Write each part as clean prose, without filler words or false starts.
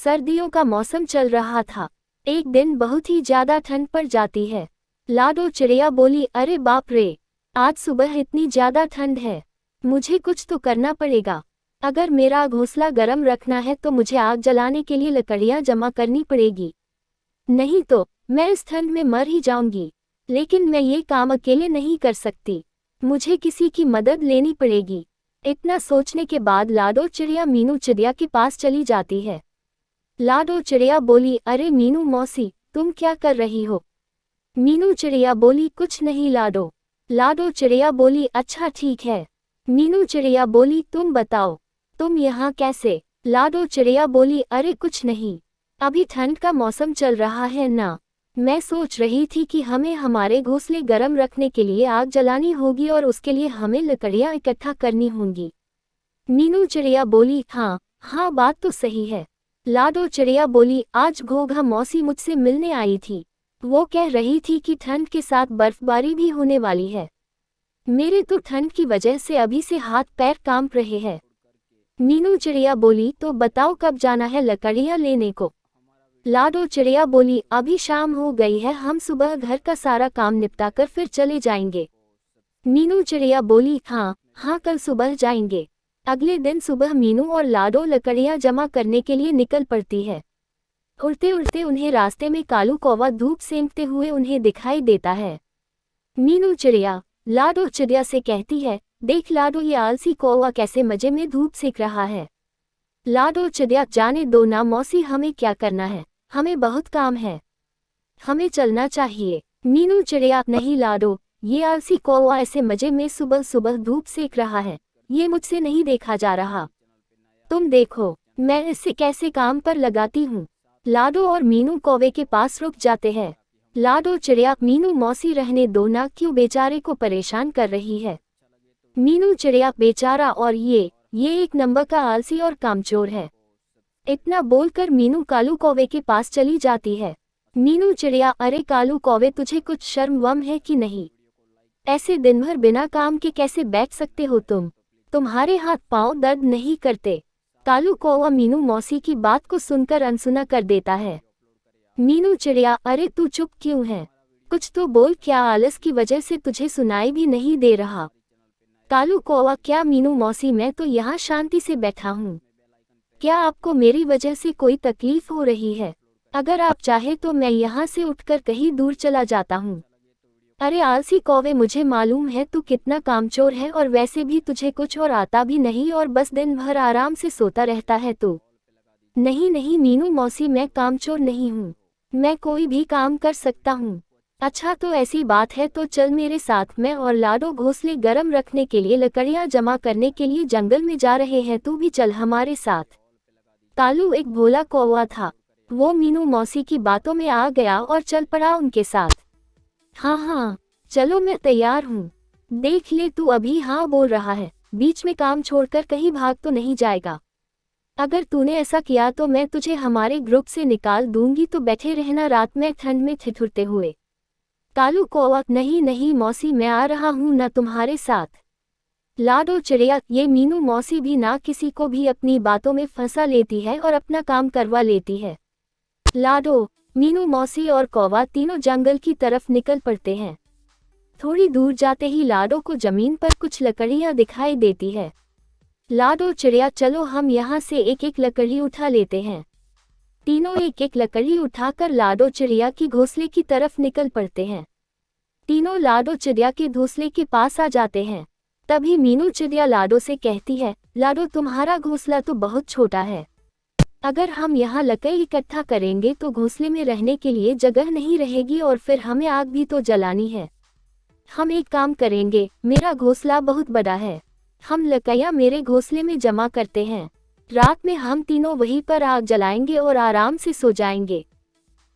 सर्दियों का मौसम चल रहा था। एक दिन बहुत ही ज्यादा ठंड पड़ जाती है। लाडो चिड़िया बोली, अरे बाप रे, आज सुबह इतनी ज्यादा ठंड है, मुझे कुछ तो करना पड़ेगा। अगर मेरा घोंसला गर्म रखना है तो मुझे आग जलाने के लिए लकड़ियां जमा करनी पड़ेगी, नहीं तो मैं इस ठंड में मर ही जाऊंगी। लेकिन मैं ये काम अकेले नहीं कर सकती, मुझे किसी की मदद लेनी पड़ेगी। इतना सोचने के बाद लाडो चिड़िया मीनू चिड़िया के पास चली जाती है। लाडो चिड़िया बोली, अरे मीनू मौसी, तुम क्या कर रही हो? मीनू चिड़िया बोली, कुछ नहीं लाडो। लाडो चिड़िया बोली, अच्छा ठीक है। मीनू चिड़िया बोली, तुम बताओ, तुम यहाँ कैसे? लाडो चिड़िया बोली, अरे कुछ नहीं, अभी ठंड का मौसम चल रहा है ना, मैं सोच रही थी कि हमें हमारे घोंसले गर्म रखने के लिए आग जलानी होगी और उसके लिए हमें लकड़ियाँ इकट्ठा करनी होंगी। मीनू चिड़िया बोली, हाँ हाँ, बात तो सही है। लाडो चिड़िया बोली, आज घोघा मौसी मुझसे मिलने आई थी, वो कह रही थी कि ठंड के साथ बर्फबारी भी होने वाली है। मेरे तो ठंड की वजह से अभी से हाथ पैर कांप रहे हैं। मीनू चिड़िया बोली, तो बताओ कब जाना है लकड़ियाँ लेने को? लाडो चिड़िया बोली, अभी शाम हो गई है, हम सुबह घर का सारा काम निपटाकर फिर चले जाएंगे। मीनू चिड़िया बोली, हाँ हाँ, कल सुबह जाएंगे। अगले दिन सुबह मीनू और लाडो लकड़ियाँ जमा करने के लिए निकल पड़ती है। उड़ते उड़ते उन्हें रास्ते में कालू कौवा धूप सेंकते हुए उन्हें दिखाई देता है। मीनू चिड़िया लाडो चिड़िया से कहती है, देख लाडो, ये आलसी कौवा कैसे मजे में धूप सेक रहा है। लाडो चिड़िया, जाने दो ना मौसी, हमें क्या करना है, हमें बहुत काम है, हमें चलना चाहिए। मीनू चिड़िया, नहीं लाडो, ये आलसी कौवा ऐसे मजे में सुबह सुबह धूप सेक रहा है, ये मुझसे नहीं देखा जा रहा। तुम देखो मैं इसे कैसे काम पर लगाती हूँ। लाडो और मीनू कौवे के पास रुक जाते हैं। लाडो चिड़िया, मीनू मौसी रहने दो ना, क्यों बेचारे को परेशान कर रही है। मीनू चिड़िया, बेचारा और ये एक नंबर का आलसी और कामचोर है। इतना बोलकर मीनू कालू कौवे के पास चली जाती है। मीनू चिड़िया, अरे कालू कौवे, तुझे कुछ शर्म वम है कि नहीं? ऐसे दिन भर बिना काम के कैसे बैठ सकते हो तुम्हारे हाथ पांव दर्द नहीं करते? कालू कौवा मीनू मौसी की बात को सुनकर अनसुना कर देता है। मीनू चिड़िया, अरे तू चुप क्यों है, कुछ तो बोल, क्या आलस की वजह से तुझे सुनाई भी नहीं दे रहा? कालू कौवा, क्या मीनू मौसी, मैं तो यहाँ शांति से बैठा हूँ, क्या आपको मेरी वजह से कोई तकलीफ हो रही है? अगर आप चाहे तो मैं यहाँ से उठकर कहीं दूर चला जाता हूँ। अरे आलसी कौवे, मुझे मालूम है तू कितना कामचोर है, और वैसे भी तुझे कुछ और आता भी नहीं और बस दिन भर आराम से सोता रहता है तू। नहीं नहीं मीनू मौसी, मैं कामचोर नहीं हूँ, मैं कोई भी काम कर सकता हूँ। अच्छा तो ऐसी बात है तो चल मेरे साथ, मैं और लाडो घोंसले गर्म रखने के लिए लकड़ियाँ जमा करने के लिए जंगल में जा रहे हैं, तू भी चल हमारे साथ। कालू एक भोला कौवा था, वो मीनू मौसी की बातों में आ गया और चल पड़ा उनके साथ। हाँ हाँ चलो, मैं तैयार हूँ। देख ले, तू अभी हाँ बोल रहा है, बीच में काम छोड़कर कहीं भाग तो नहीं जाएगा? अगर तूने ऐसा किया तो मैं तुझे हमारे ग्रुप से निकाल दूंगी, तो बैठे रहना रात में ठंड में ठिठुरते हुए। कालू कौवा, नहीं नहीं मौसी, मैं आ रहा हूँ ना तुम्हारे साथ। लाडो चिड़िया, ये मीनू मौसी भी ना किसी को भी अपनी बातों में फंसा लेती है और अपना काम करवा लेती है। लाडो, मीनू मौसी और कौवा तीनों जंगल की तरफ निकल पड़ते हैं। थोड़ी दूर जाते ही लाडो को जमीन पर कुछ लकड़ियां दिखाई देती है। लाडो चिड़िया, चलो हम यहाँ से एक एक लकड़ी उठा लेते हैं। तीनों एक एक लकड़ी उठाकर लाडो चिड़िया की घोंसले की तरफ निकल पड़ते हैं। तीनों लाडो चिड़िया के घोंसले के पास आ जाते हैं। तभी मीनू चिड़िया लाडो से कहती है, लाडो तुम्हारा घोंसला तो बहुत छोटा है, अगर हम यहाँ लकड़ी इकट्ठा करेंगे तो घोंसले में रहने के लिए जगह नहीं रहेगी और फिर हमें आग भी तो जलानी है। हम एक काम करेंगे, मेरा घोंसला बहुत बड़ा है, हम लकड़ियाँ मेरे घोंसले में जमा करते हैं, रात में हम तीनों वहीं पर आग जलाएंगे और आराम से सो जाएंगे।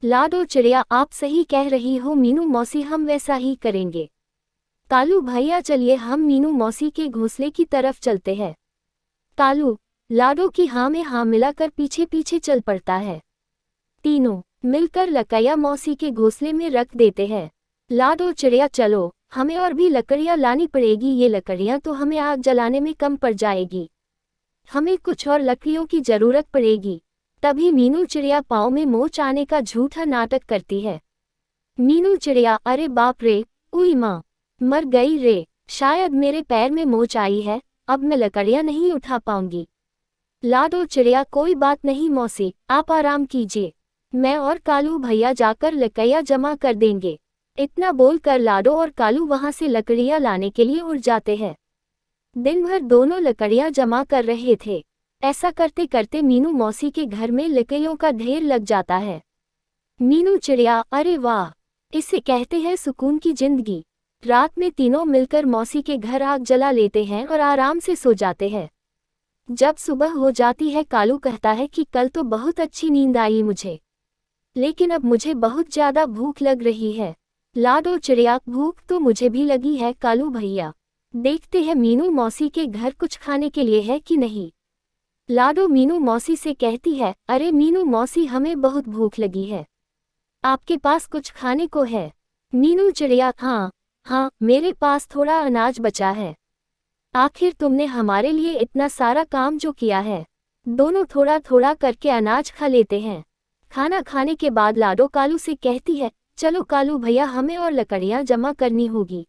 लाडो चिड़िया, आप सही कह रही हो मीनू मौसी, हम वैसा ही करेंगे। कालू भैया, चलिए हम मीनू मौसी के घोंसले की तरफ चलते हैं। कालू लाडो की हाँ में हाँ मिलाकर पीछे पीछे चल पड़ता है। तीनों मिलकर लकड़ियाँ मौसी के घोंसले में रख देते हैं। लाडो चिड़िया, चलो हमें और भी लकड़ियाँ लानी पड़ेगी, ये लकड़ियाँ तो हमें आग जलाने में कम पड़ जाएगी, हमें कुछ और लकड़ियों की जरूरत पड़ेगी। तभी मीनू चिड़िया पाँव में मोच आने का झूठा नाटक करती है। मीनू चिड़िया, अरे बाप रे, उई माँ, मर गई रे, शायद मेरे पैर में मोच आई है, अब मैं लकड़ियाँ नहीं उठा पाऊंगी। लाडो चिड़िया, कोई बात नहीं मौसी, आप आराम कीजिए, मैं और कालू भैया जाकर लकड़ियाँ जमा कर देंगे। इतना बोलकर लाडो और कालू वहां से लकड़ियाँ लाने के लिए उड़ जाते हैं। दिन भर दोनों लकड़ियाँ जमा कर रहे थे। ऐसा करते करते मीनू मौसी के घर में लकड़ियों का ढेर लग जाता है। मीनू चिड़िया, अरे वाह, इसे कहते हैं सुकून की जिंदगी। रात में तीनों मिलकर मौसी के घर आग जला लेते हैं और आराम से सो जाते हैं। जब सुबह हो जाती है, कालू कहता है कि कल तो बहुत अच्छी नींद आई मुझे, लेकिन अब मुझे बहुत ज्यादा भूख लग रही है। लाडो चिड़िया, भूख तो मुझे भी लगी है कालू भैया, देखते हैं मीनू मौसी के घर कुछ खाने के लिए है कि नहीं। लाडो मीनू मौसी से कहती है, अरे मीनू मौसी, हमें बहुत भूख लगी है, आपके पास कुछ खाने को है? मीनू चिड़िया, हाँ, मेरे पास थोड़ा अनाज बचा है। आखिर तुमने हमारे लिए इतना सारा काम जो किया है, दोनों थोड़ा थोड़ा करके अनाज खा लेते हैं। खाना खाने के बाद लाडो कालू से कहती है, चलो कालू भैया, हमें और लकड़ियाँ जमा करनी होगी।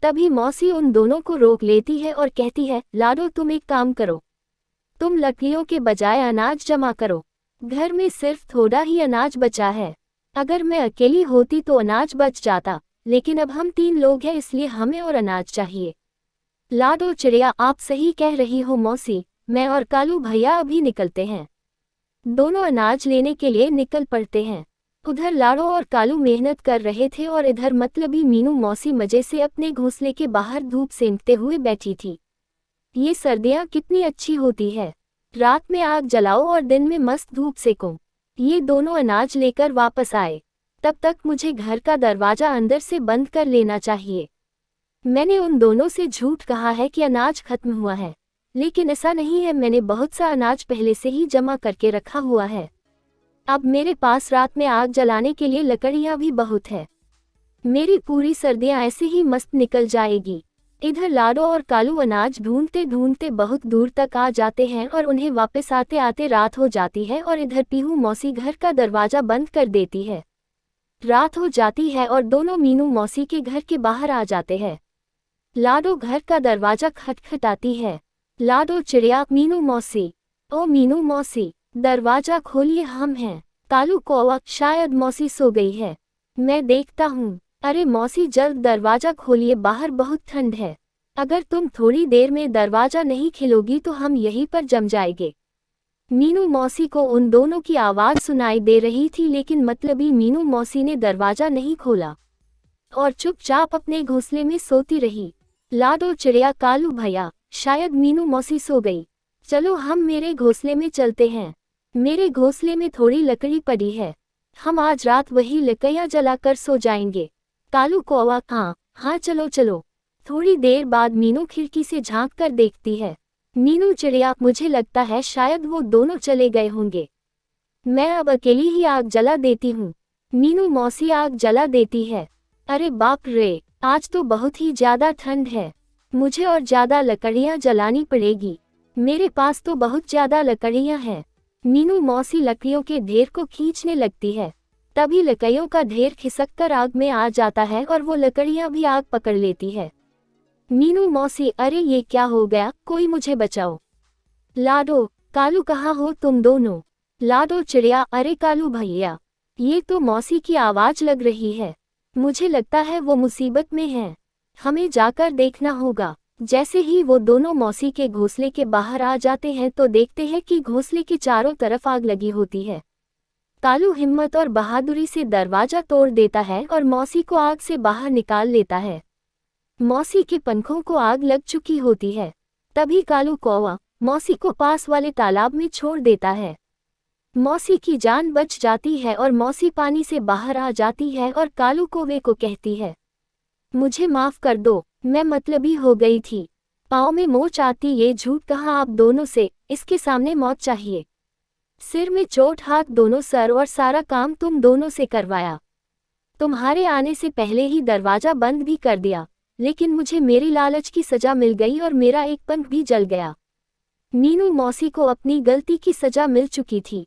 तभी मौसी उन दोनों को रोक लेती है और कहती है, लाडो तुम एक काम करो, तुम लकड़ियों के बजाय अनाज जमा करो। घर में सिर्फ थोड़ा ही अनाज बचा है, अगर मैं अकेली होती तो अनाज बच जाता, लेकिन अब हम 3 लोग हैं, इसलिए हमें और अनाज चाहिए। लाडो चिड़िया, आप सही कह रही हो मौसी, मैं और कालू भैया अभी निकलते हैं। दोनों अनाज लेने के लिए निकल पड़ते हैं। उधर लाडो और कालू मेहनत कर रहे थे और इधर मतलबी मीनू मौसी मजे से अपने घोंसले के बाहर धूप सेंकते हुए बैठी थी। ये सर्दियाँ कितनी अच्छी होती है, रात में आग जलाओ और दिन में मस्त धूप सेको। ये दोनों अनाज लेकर वापस आए, तब तक मुझे घर का दरवाजा अंदर से बंद कर लेना चाहिए। मैंने उन दोनों से झूठ कहा है कि अनाज खत्म हुआ है, लेकिन ऐसा नहीं है, मैंने बहुत सा अनाज पहले से ही जमा करके रखा हुआ है। अब मेरे पास रात में आग जलाने के लिए लकड़ियाँ भी बहुत है, मेरी पूरी सर्दियाँ ऐसे ही मस्त निकल जाएगी। इधर लाडो और कालू अनाज ढूंढते ढूंढते बहुत दूर तक आ जाते हैं और उन्हें वापस आते आते रात हो जाती है और इधर पीहू मौसी घर का दरवाजा बंद कर देती है। रात हो जाती है और दोनों मीनू मौसी के घर के बाहर आ जाते हैं। लाडो घर का दरवाजा खटखटाती है। लाडो चिड़िया, मीनू मौसी, ओ मीनू मौसी, दरवाजा खोलिए, हम हैं। कालू कौवा, शायद मौसी सो गई है, मैं देखता हूँ। अरे मौसी, जल्द दरवाजा खोलिए, बाहर बहुत ठंड है, अगर तुम थोड़ी देर में दरवाजा नहीं खोलोगी तो हम यहीं पर जम जाएंगे। मीनू मौसी को उन दोनों की आवाज़ सुनाई दे रही थी, लेकिन मतलबी मीनू मौसी ने दरवाजा नहीं खोला और चुपचाप अपने घोंसले में सोती रही। लाडो चिड़िया, कालू भैया, शायद मीनू मौसी सो गई, चलो हम मेरे घोंसले में चलते हैं, मेरे घोंसले में थोड़ी लकड़ी पड़ी है, हम आज रात वही लकड़ियाँ जलाकर सो जाएंगे। कालू कौवा, हाँ चलो चलो। थोड़ी देर बाद मीनू खिड़की से झांक कर देखती है। मीनू चिड़िया, मुझे लगता है शायद वो दोनों चले गए होंगे, मैं अब अकेली ही आग जला देती हूँ। मीनू मौसी आग जला देती है। अरे बाप रे, आज तो बहुत ही ज्यादा ठंड है, मुझे और ज्यादा लकड़ियाँ जलानी पड़ेगी, मेरे पास तो बहुत ज्यादा लकड़ियाँ हैं। मीनू मौसी लकड़ियों के ढेर को खींचने लगती है, तभी लकड़ियों का ढेर खिसककर आग में आ जाता है और वो लकड़ियां भी आग पकड़ लेती है। मीनू मौसी, अरे ये क्या हो गया, कोई मुझे बचाओ। लाडो, कालू, कहाँ हो तुम दोनों? लाडो चिड़िया, अरे कालू भैया, ये तो मौसी की आवाज लग रही है, मुझे लगता है वो मुसीबत में है, हमें जाकर देखना होगा। जैसे ही वो दोनों मौसी के घोंसले के बाहर आ जाते हैं तो देखते हैं कि घोंसले के चारों तरफ आग लगी होती है। कालू हिम्मत और बहादुरी से दरवाजा तोड़ देता है और मौसी को आग से बाहर निकाल लेता है। मौसी के पंखों को आग लग चुकी होती है। तभी कालू कौवा मौसी को पास वाले तालाब में छोड़ देता है। मौसी की जान बच जाती है और मौसी पानी से बाहर आ जाती है और कालू कौवे को कहती है, मुझे माफ कर दो, मैं मतलबी हो गई थी, पाँव में मोच आती, ये झूठ कहा आप दोनों से, इसके सामने मौत चाहिए। सिर में चोट, हाथ दोनों सर, और सारा काम तुम दोनों से करवाया। तुम्हारे आने से पहले ही दरवाजा बंद भी कर दिया, लेकिन मुझे मेरी लालच की सजा मिल गई और मेरा एक पंख भी जल गया। मीनू मौसी को अपनी गलती की सजा मिल चुकी थी।